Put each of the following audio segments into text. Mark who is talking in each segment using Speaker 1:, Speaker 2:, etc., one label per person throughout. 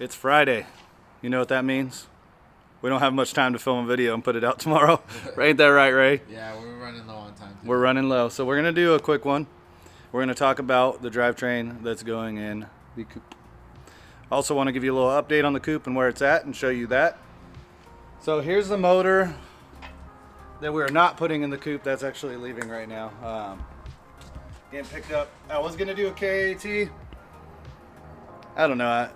Speaker 1: It's Friday. You know what that means? We don't have much time to film a video and put it out tomorrow. Ain't that right, Ray?
Speaker 2: Yeah, we're running low on time today.
Speaker 1: We're running low. So we're going to do a quick one. We're going to talk about the drivetrain that's going in the coupe. I also want to give you a little update on the coupe and where it's at and show you that. So here's the motor that we're not putting in the coupe. That's actually leaving right now. Getting picked up. I was going to do a KAT. I don't know.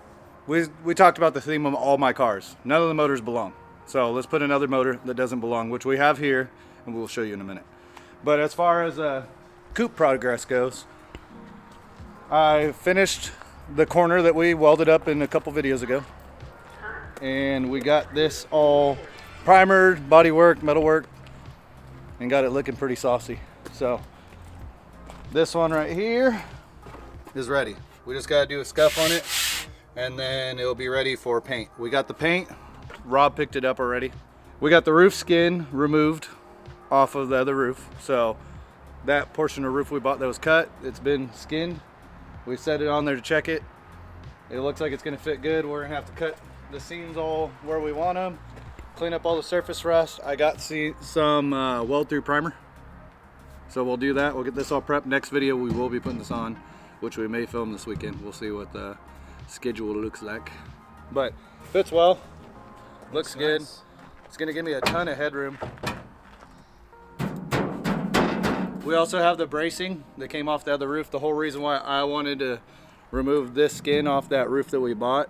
Speaker 1: We talked about the theme of all my cars. None of the motors belong. So let's put another motor that doesn't belong, which we have here, and we'll show you in a minute. But as far as coupe progress goes, I finished the corner that we welded up in a couple videos ago. And we got this all primered, bodywork, metalwork, and got it looking pretty saucy. So this one right here is ready. We just got to do a scuff on it, and then it'll be ready for paint. We got the paint. Rob picked it up already. We got the roof skin removed off of the other roof. So that portion of roof we bought that was cut, it's been skinned. We set it on there to check it. It looks like it's going to fit good. We're going to have to cut the seams all where we want them, clean up all the surface rust. I got some weld through primer. So we'll do that. We'll get this all prepped. Next video we will be putting this on, which we may film this weekend. We'll see what the schedule looks like. But fits well, looks good.
Speaker 2: Nice.
Speaker 1: It's gonna give me a ton of headroom. We also have the bracing that came off the other roof. The whole reason why I wanted to remove this skin off that roof that we bought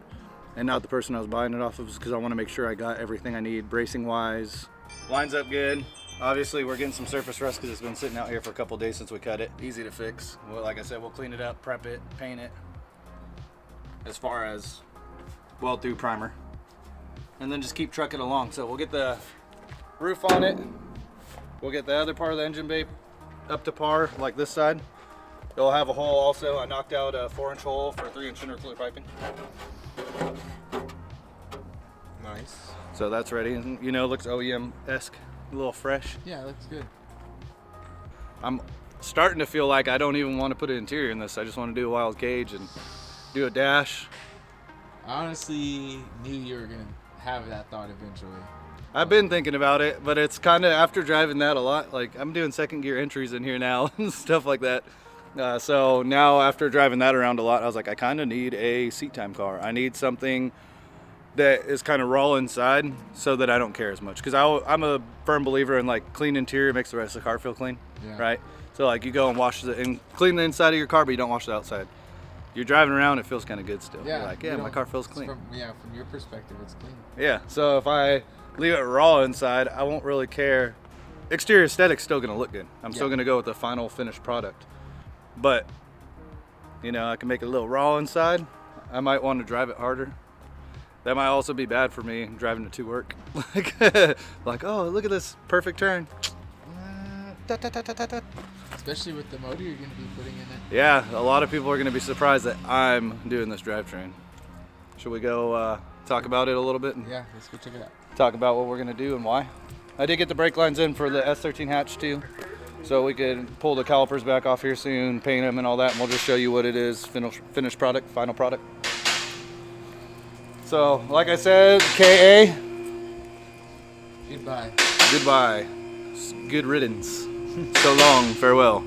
Speaker 1: and not the person I was buying it off of is because I want to make sure I got everything I need bracing wise. Lines up good. Obviously we're getting some surface rust because it's been sitting out here for a couple days since we cut it. Easy to fix. Well, like I said, we'll clean it up, prep it, paint it. As far as weld through primer. And then just keep trucking along. So we'll get the roof on it. We'll get the other part of the engine bay up to par, like this side. It'll have a hole also. I knocked out a 4-inch hole for 3-inch intercooler piping.
Speaker 2: Nice.
Speaker 1: So that's ready. And you know, it looks OEM-esque. A little fresh.
Speaker 2: Yeah, it looks good.
Speaker 1: I'm starting to feel like I don't even want to put an interior in this. I just want to do a wild cage and do a dash.
Speaker 2: I honestly knew you were gonna have that thought eventually.
Speaker 1: I've been thinking about it, but it's kind of after driving that a lot. Like I'm doing second gear entries in here now and stuff like that. So now after driving that around a lot, I was like, I kind of need a seat time car. I need something that is kind of raw inside so that I don't care as much. Because I'm a firm believer in like clean interior makes the rest of the car feel clean,
Speaker 2: Yeah.
Speaker 1: right? So like you go and wash and clean the inside of your car, but you don't wash the outside. You're driving around, it feels kind of good still.
Speaker 2: Yeah.
Speaker 1: You're like,
Speaker 2: you
Speaker 1: yeah, my
Speaker 2: don't-
Speaker 1: car feels clean.
Speaker 2: From your perspective, it's clean.
Speaker 1: Yeah, so if I leave it raw inside, I won't really care. Exterior aesthetic's still gonna look good. I'm still
Speaker 2: Yeah.
Speaker 1: gonna go with the final finished product. But, you know, I can make it a little raw inside. I might want to drive it harder. That might also be bad for me driving to work. like, oh, look at this perfect turn.
Speaker 2: Especially with the motor you're gonna be putting in it.
Speaker 1: Yeah, a lot of people are gonna be surprised that I'm doing this drivetrain. Should we go talk about it a little bit? And
Speaker 2: Yeah, let's go check it out.
Speaker 1: talk about what we're gonna do and why. I did get the brake lines in for the S13 hatch too, so we could pull the calipers back off here soon, paint them and all that, and we'll just show you what it is, finished product, final product. So, like I said, KA,
Speaker 2: Goodbye.
Speaker 1: goodbye, good riddance, so long, farewell.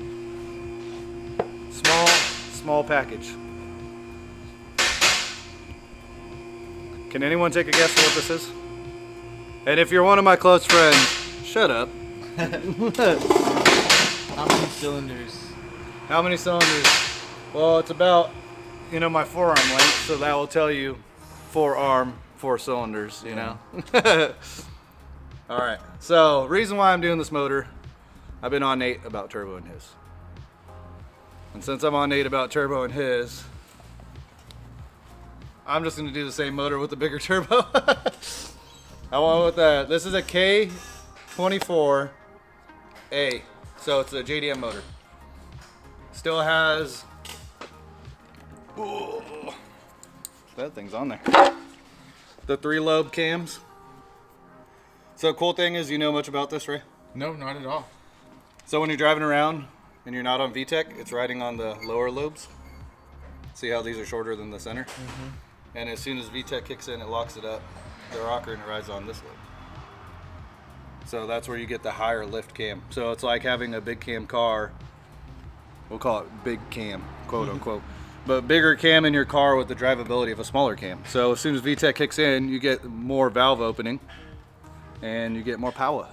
Speaker 1: Small package. Can anyone take a guess at what this is? And if you're one of my close friends, shut up.
Speaker 2: How many cylinders?
Speaker 1: How many cylinders? Well, it's about, you know, my forearm length, so that will tell you 4 cylinders, you know. All right, so reason why I'm doing this motor, I've been on Nate about turbo and his. And since I'm on Nate about turbo and his, I'm just gonna do the same motor with a bigger turbo. I went with that. This is a K24A, so it's a JDM motor. Still has, ooh, that thing's on there. The 3-lobe cams. So cool thing is, you know much about this, Ray?
Speaker 2: No, not at all.
Speaker 1: So when you're driving around and you're not on VTEC, it's riding on the lower lobes. See how these are shorter than the center? and as soon as VTEC kicks in, it locks it up, the rocker, and it rides on this leg. So that's where you get the higher lift cam. So it's like having a big cam car. We'll call it big cam, quote unquote. But bigger cam in your car with the drivability of a smaller cam. So as soon as VTEC kicks in, you get more valve opening and you get more power.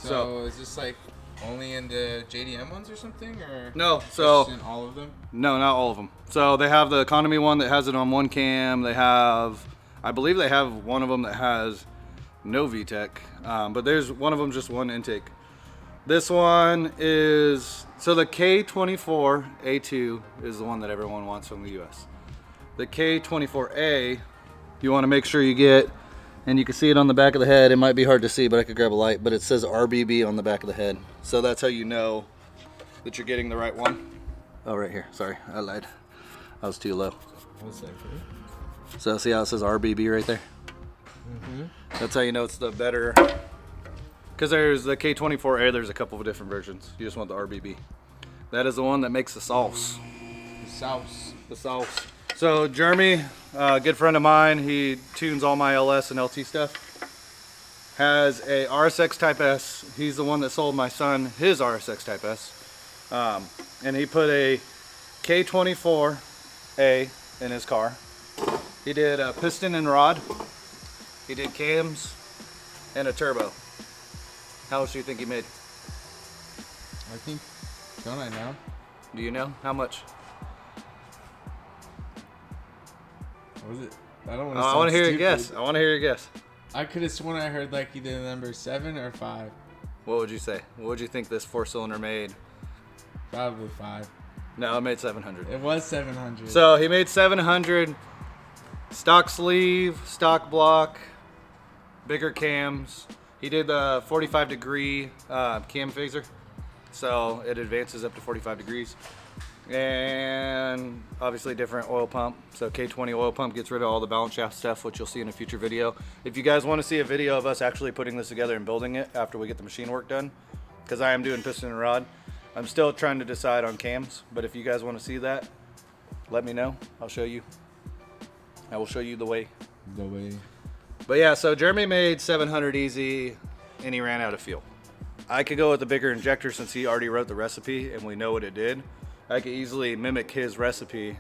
Speaker 2: So is this like only in the JDM ones or something, or
Speaker 1: no? So
Speaker 2: in all of them?
Speaker 1: No, not all of them. So they have the economy one that has it on one cam. They have, I believe they have one of them that has no VTEC, but there's one of them just one intake. This one is, so the K24A2 is the one that everyone wants from the US. The K24A, you want to make sure you get, and you can see it on the back of the head. It might be hard to see, but I could grab a light, but it says RBB on the back of the head. So that's how you know that you're getting the right one. Oh, right here. Sorry, I lied. I was too low.
Speaker 2: What's that for?
Speaker 1: So see how it says RBB right there?
Speaker 2: Mm-hmm.
Speaker 1: That's how you know it's the better. Because there's the K24A, there's a couple of different versions. You just want the RBB. That is the one that makes the sauce.
Speaker 2: The sauce.
Speaker 1: The sauce. So Jeremy, a good friend of mine, he tunes all my LS and LT stuff. Has a RSX Type S. He's the one that sold my son his RSX Type S. And he put a K24A in his car. He did a piston and rod. He did cams and a turbo. How much do you think he made?
Speaker 2: I think, don't I know?
Speaker 1: Do you know? How much?
Speaker 2: What was it? I don't want
Speaker 1: I want to hear your guess. I want to hear your guess.
Speaker 2: I could have sworn I heard like either number 7 or 5.
Speaker 1: What would you say? What would you think this 4-cylinder made?
Speaker 2: Probably 5.
Speaker 1: No, it made 700.
Speaker 2: It was 700.
Speaker 1: So he made 700. Stock sleeve, stock block, bigger cams. He did the 45-degree cam phaser, so it advances up to 45 degrees. And obviously different oil pump. So K20 oil pump gets rid of all the balance shaft stuff, which you'll see in a future video. If you guys want to see a video of us actually putting this together and building it after we get the machine work done, because I am doing piston and rod. I'm still trying to decide on cams, but if you guys want to see that, let me know. I'll show you. I will show you the way.
Speaker 2: The way.
Speaker 1: But yeah, so Jeremy made 700 easy, and he ran out of fuel. I could go with the bigger injector since he already wrote the recipe and we know what it did. I could easily mimic his recipe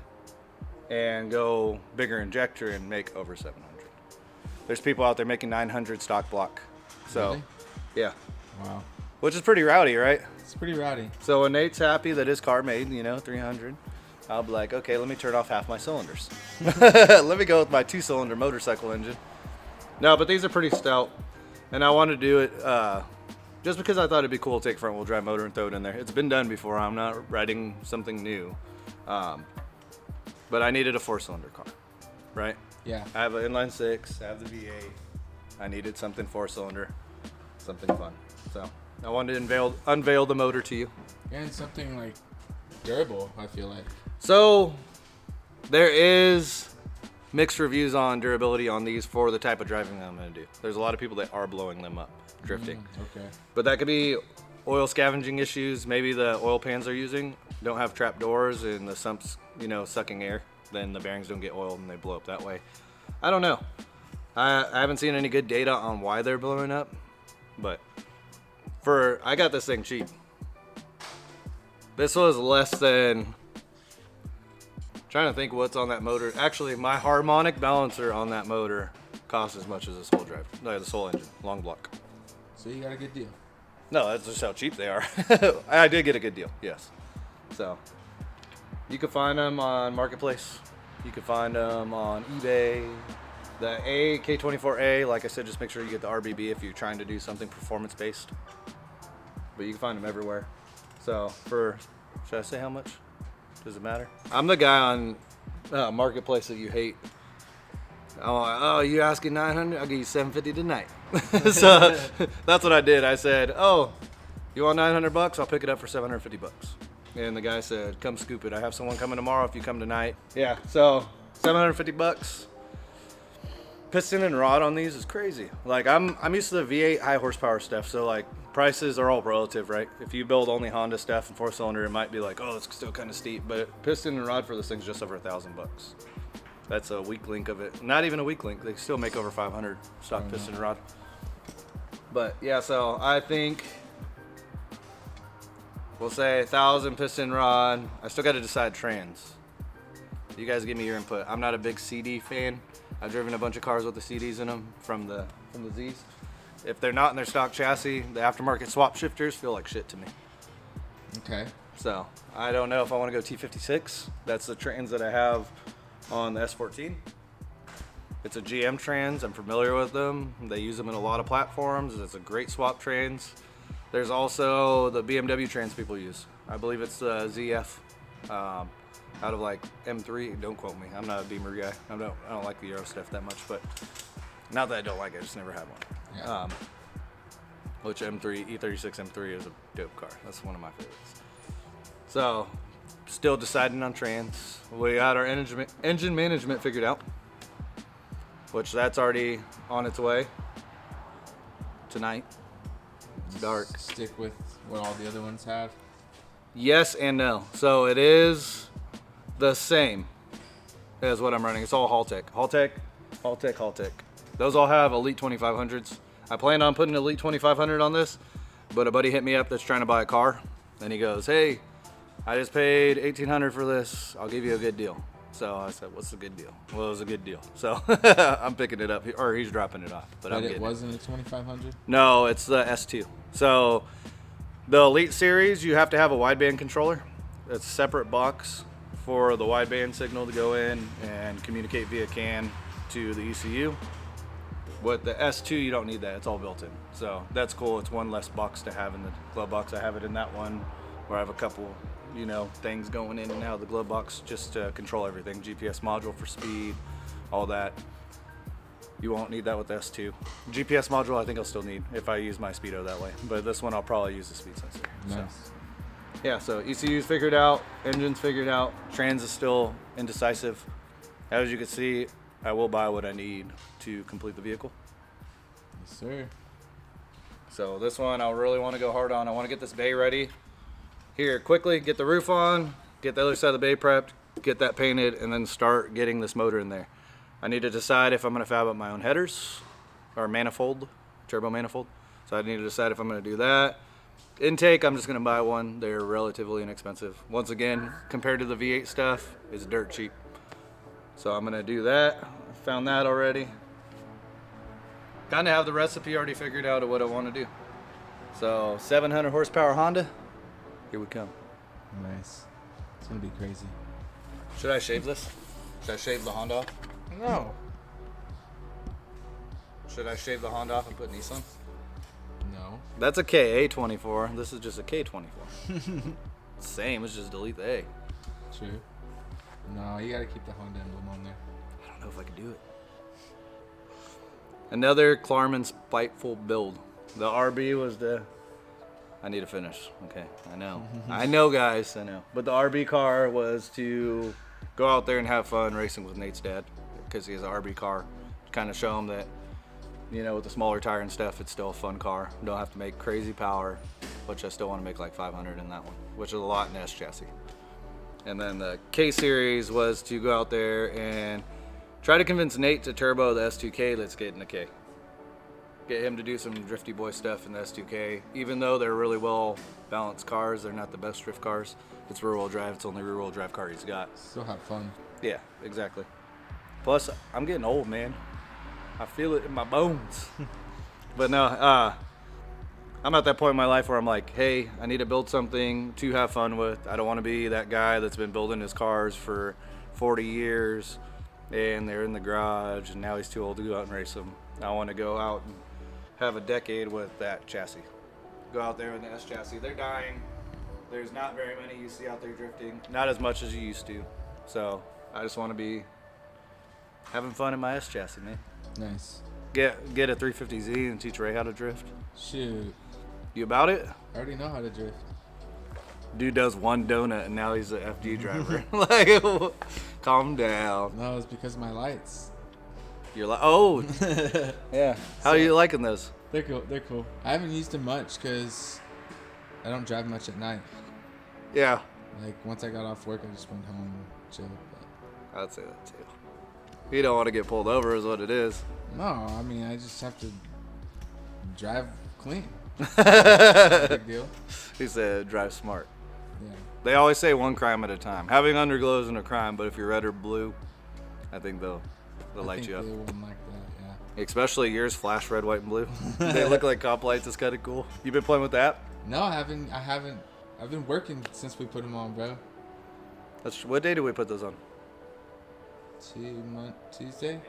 Speaker 1: and go bigger injector and make over 700. There's people out there making 900 stock block. So,
Speaker 2: Really?
Speaker 1: Yeah.
Speaker 2: Wow.
Speaker 1: Which is pretty rowdy, right?
Speaker 2: It's pretty rowdy.
Speaker 1: So when Nate's happy that his car made, 300, I'll be like, okay, let me turn off half my cylinders. Let me go with my 2-cylinder motorcycle engine. No, but these are pretty stout. And I wanted to do it just because I thought it'd be cool to take front wheel drive motor and throw it in there. It's been done before. I'm not writing something new. But I needed a 4-cylinder car, right?
Speaker 2: Yeah.
Speaker 1: I have an inline 6, I have the V8. I needed something 4-cylinder, something fun. So I wanted to unveil the motor to you.
Speaker 2: And something like durable, I feel like.
Speaker 1: So there is mixed reviews on durability on these for the type of driving that I'm going to do. There's a lot of people that are blowing them up, drifting.
Speaker 2: Okay.
Speaker 1: But that could be oil scavenging issues. Maybe the oil pans they're using don't have trap doors and the sumps, sucking air. Then the bearings don't get oiled and they blow up that way. I don't know. I haven't seen any good data on why they're blowing up. But I got this thing cheap. This was less than, trying to think what's on that motor. Actually, my harmonic balancer on that motor costs as much as this whole drive. No, this whole engine, long block.
Speaker 2: So you got a good deal.
Speaker 1: No, that's just how cheap they are. I did get a good deal, yes. So you can find them on Marketplace. You can find them on eBay. The K24A, like I said, just make sure you get the RBB if you're trying to do something performance based. But you can find them everywhere. So should I say how much? Does it matter? I'm the guy on Marketplace that you hate. I'm like, oh, you asking 900? I'll give you 750 tonight. So that's what I did. I said, oh, you want 900 bucks? I'll pick it up for 750 bucks. And the guy said, come scoop it. I have someone coming tomorrow if you come tonight. Yeah, so 750 bucks. Piston and rod on these is crazy. Like I'm used to the V8 high horsepower stuff, so like prices are all relative, right? If you build only Honda stuff and 4-cylinder, it might be like, oh, it's still kind of steep, but piston and rod for this thing's just over $1,000 bucks. That's a weak link of it. Not even a weak link. They still make over 500 stock piston rod. But yeah, so I think we'll say 1,000 piston rod. I still got to decide trans. You guys give me your input. I'm not a big CD fan. I've driven a bunch of cars with the CDs in them from the Z's. If they're not in their stock chassis, the aftermarket swap shifters feel like shit to me.
Speaker 2: Okay.
Speaker 1: So I don't know if I want to go T56. That's the trans that I have on the S14. It's a GM trans. I'm familiar with them. They use them in a lot of platforms. It's a great swap trans. There's also the BMW trans people use. I believe it's the ZF out of like M3. Don't quote me. I'm not a Beamer guy. I don't like the Euro stuff that much, but not that I don't like it. I just never had one.
Speaker 2: Yeah.
Speaker 1: Which E36 M3 is a dope car. That's one of my favorites. So, still deciding on trans. We got our engine management figured out, which that's already on its way tonight. It's dark.
Speaker 2: Stick with what all the other ones have.
Speaker 1: Yes and no. So it is the same as what I'm running. It's all Haltech. Those all have Elite 2500s. I plan on putting Elite 2500 on this, but a buddy hit me up that's trying to buy a car, and he goes, "Hey, I just paid $1,800 for this. I'll give you a good deal." So I said, "What's the good deal?" Well, it was a good deal. So I'm picking it up, or he's dropping it off. But
Speaker 2: it wasn't a 2500?
Speaker 1: No, it's the S2. So the Elite series, you have to have a wideband controller. It's a separate box for the wideband signal to go in and communicate via CAN to the ECU. With the S2, you don't need that. It's all built in. So that's cool. It's one less box to have in the glove box. I have it in that one where I have a couple, things going in and out of the glove box just to control everything. GPS module for speed, all that. You won't need that with the S2. GPS module I think I'll still need if I use my Speedo that way. But this one I'll probably use the speed sensor.
Speaker 2: Nice.
Speaker 1: So, yeah, so ECU's figured out, engine's figured out, trans is still indecisive. As you can see, I will buy what I need to complete the vehicle.
Speaker 2: Yes, sir.
Speaker 1: So this one I really want to go hard on. I want to get this bay ready. Here, quickly, get the roof on, get the other side of the bay prepped, get that painted, and then start getting this motor in there. I need to decide if I'm going to fab up my own headers or manifold, turbo manifold. So I need to decide if I'm going to do that. Intake, I'm just going to buy one. They're relatively inexpensive. Once again, compared to the V8 stuff, it's dirt cheap. So I'm going to do that. I found that already. Kind of have the recipe already figured out of what I want to do. So 700 horsepower Honda. Here we come.
Speaker 2: Nice. It's going to be crazy.
Speaker 1: Should I shave this? Should I shave the Honda off?
Speaker 2: No.
Speaker 1: Should I shave the Honda off and put Nissan?
Speaker 2: No.
Speaker 1: That's a KA24. This is just a K24. Same, it's just delete the A.
Speaker 2: True. No, you got to keep the Honda emblem on there.
Speaker 1: I don't know if I can do it. Another Klarman spiteful build. The RB was I need to finish. Okay, I know. I know, guys, I know. But the RB car was to go out there and have fun racing with Nate's dad because he has an RB car. Kind of show him that, with the smaller tire and stuff, it's still a fun car. Don't have to make crazy power, which I still want to make like 500 in that one, which is a lot in the S chassis. And then the K series was to go out there and try to convince Nate to turbo the S2K. Let's get in the K. Get him to do some drifty boy stuff in the S2K. Even though they're really well balanced cars, they're not the best drift cars. It's rear wheel drive. It's the only rear wheel drive car he's got.
Speaker 2: Still have fun.
Speaker 1: Yeah, exactly. Plus, I'm getting old, man. I feel it in my bones. But no, I'm at that point in my life where I'm like, hey, I need to build something to have fun with. I don't want to be that guy that's been building his cars for 40 years and they're in the garage and now he's too old to go out and race them. I want to go out and have a decade with that chassis. Go out there in the S chassis. They're dying. There's not very many you see out there drifting. Not as much as you used to. So I just want to be having fun in my S chassis, man.
Speaker 2: Nice.
Speaker 1: Get a 350Z and teach Ray how to drift.
Speaker 2: Shoot.
Speaker 1: You about it?
Speaker 2: I already know how to drift.
Speaker 1: Dude does one donut and now he's an FD driver. Like, calm down.
Speaker 2: No, it's because of my lights.
Speaker 1: You're like, oh, yeah. How are you liking those?
Speaker 2: They're cool. They're cool. I haven't used them much because I don't drive much at night.
Speaker 1: Yeah.
Speaker 2: Like once I got off work, I just went home and chilled.
Speaker 1: I'd say that too. You don't want to get pulled over is what it is.
Speaker 2: No, I mean, I just have to drive clean. No big deal.
Speaker 1: He said drive smart.
Speaker 2: Yeah.
Speaker 1: They always say one crime at a time. Having underglow isn't a crime, but if you're red or blue, I think they'll light you up.
Speaker 2: They wouldn't like that, yeah.
Speaker 1: Especially yours flash red, white, and blue. They look like cop lights. It's kind of cool. You been playing with the app?
Speaker 2: No, I haven't. I've been working since we put them on, bro.
Speaker 1: What day did we put those on?
Speaker 2: Tuesday?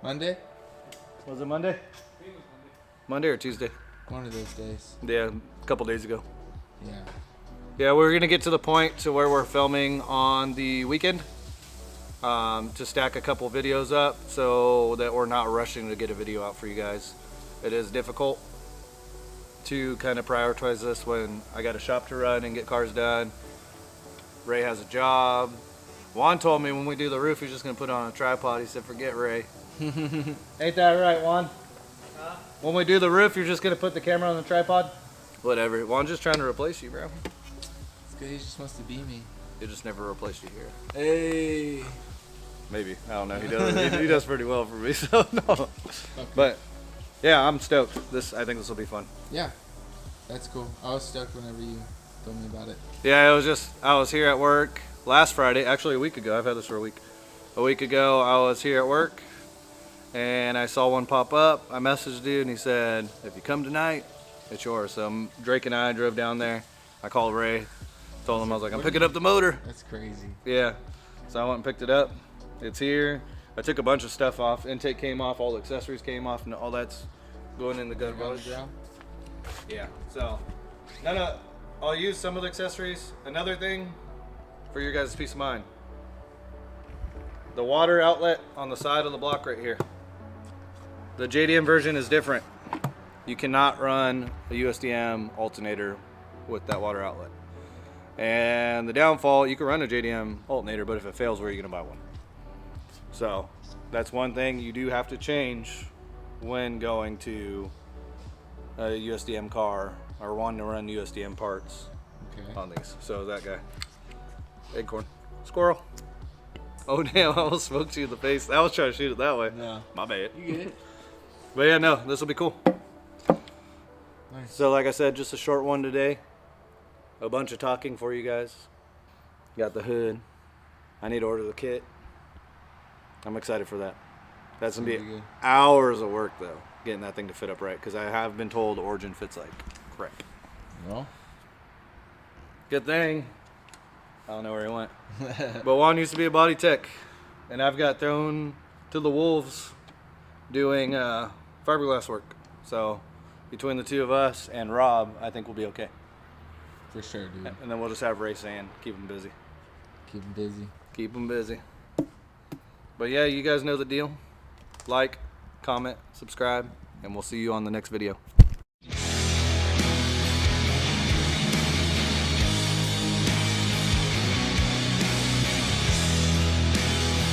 Speaker 2: Monday?
Speaker 1: Was it Monday? Monday or Tuesday?
Speaker 2: One of those days.
Speaker 1: Yeah, a couple days ago.
Speaker 2: Yeah.
Speaker 1: Yeah, we're gonna get to the point to where we're filming on the weekend to stack a couple videos up so that we're not rushing to get a video out for you guys. It is difficult to kind of prioritize this when I got a shop to run and get cars done. Ray has a job. Juan told me when we do the roof, he's just gonna put it on a tripod. He said, forget Ray. Ain't that right, Juan? Huh? When we do the roof, you're just gonna put the camera on the tripod? Whatever. Juan's just trying to replace you, bro.
Speaker 2: It's good. He just wants to be me.
Speaker 1: He just never replaced you here.
Speaker 2: Hey.
Speaker 1: Maybe. I don't know. He does. He does pretty well for me, so no.
Speaker 2: Okay.
Speaker 1: But yeah, I'm stoked. I think this will be fun.
Speaker 2: Yeah, that's cool. I was stoked whenever you told me about it.
Speaker 1: Yeah, I was here at work last Friday, actually a week ago. I've had this for a week. A week ago, I was here at work and I saw one pop up. I messaged dude and he said, if you come tonight, it's yours. So Drake and I drove down there. I called Ray, told him I was like, I'm picking up the motor.
Speaker 2: That's crazy.
Speaker 1: Yeah, so I went and picked it up. It's here. I took a bunch of stuff off. Intake came off, all the accessories came off, and all that's going in the garbage. Yeah, so I'll use some of the accessories. Another thing for your guys' peace of mind. The water outlet on the side of the block right here. The JDM version is different. You cannot run a USDM alternator with that water outlet. And the downfall, you can run a JDM alternator, but if it fails, where are you gonna buy one? So that's one thing you do have to change when going to a USDM car or wanting to run USDM parts on these. So that guy, acorn, squirrel. Oh damn! I almost smoked you in the face. I was trying to shoot it that way.
Speaker 2: No,
Speaker 1: my bad.
Speaker 2: You get it.
Speaker 1: But yeah, no, this will be cool.
Speaker 2: Nice.
Speaker 1: So like I said, just a short one today. A bunch of talking for you guys. Got the hood. I need to order the kit. I'm excited for that. That's gonna be hours of work though, getting that thing to fit up right. Because I have been told Origin fits like crap.
Speaker 2: Well,
Speaker 1: good thing. I don't know where he went. But Juan used to be a body tech, and I've got thrown to the wolves doing fiberglass work. So between the two of us and Rob, I think we'll be okay.
Speaker 2: For sure, dude.
Speaker 1: And then we'll just have Ray Sand, keep him busy.
Speaker 2: Keep him busy.
Speaker 1: Keep him busy. But yeah, you guys know the deal. Like, comment, subscribe, and we'll see you on the next video.